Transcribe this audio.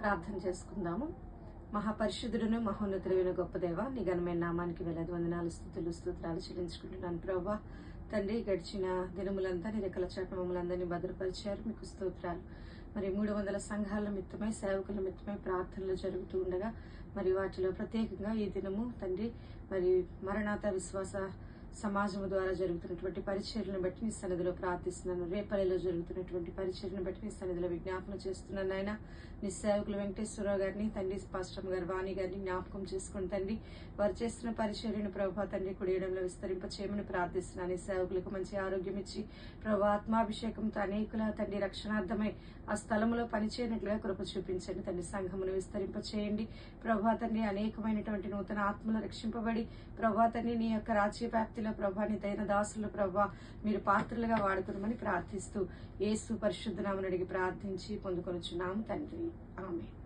ప్రార్థన చేసుకుందాము. మహాపరిశుద్ధుడును మహోన్నతుడైన గొప్ప దేవ, నీ ఘనమైన నామానికి వేలాది వందనాలు, స్తుతులు, స్తోత్రాలు చెల్లించుకుంటున్నాను ప్రభువా. తండ్రి, గడిచిన దినములంతా నీ రెక్కల చాటున మమ్మల్ని అందరినీ భద్రపరిచారు, మీకు స్తోత్రాలు. మరి 300 సంఘాల నిమిత్తమై, సేవకుల నిమిత్తమై ప్రార్థనలు జరుగుతూ ఉండగా, మరి వాటిలో ప్రత్యేకంగా ఈ దినము తండ్రి మరి మరణాత విశ్వాస సమాజము ద్వారా జరుగుతున్నటువంటి పరిచర్యలను బట్టి నీ సన్నిధిలో ప్రార్థిస్తున్నాను. రేపల్లిలో జరుగుతున్నటువంటి పరిచర్యలను బట్టి నీ సన్నిధిలో విజ్ఞాపన చేస్తున్నాను. నాయన, నీ సేవకులు వెంకటేశ్వరరావు గారిని, తండ్రి పాస్టర్ గారు వాణి గారిని జ్ఞాపకం చేసుకుని తండ్రి, వారు చేస్తున్న పరిచర్యను ప్రభా తండ్రి కుడియడంలో విస్తరింప చేయమని ప్రార్థిస్తున్నాను. ఈ సేవకులకు మంచి ఆరోగ్యం ఇచ్చి ప్రభా ఆత్మాభిషేకంతో అనేకుల తండ్రి రక్షణార్థమై ఆ స్థలంలో పనిచేయనట్లుగా కృప చూపించండి. తండ్రి సంఘమును విస్తరింప చేయండి ప్రభా తండ్రి. అనేకమైనటువంటి నూతన ఆత్మలు రక్షింపబడి ప్రభా తండ్రి నీ యొక్క రాజ్య వ్యాప్తిలో ప్రభా నీ దైన దాసులు ప్రభా మీరు పాత్రలుగా వాడుకోమని ప్రార్థిస్తూ యేసు పరిశుద్ధ నామమున అడిగి ప్రార్థించి పొందుకొనుచున్నాము తండ్రి. ఆమేన్.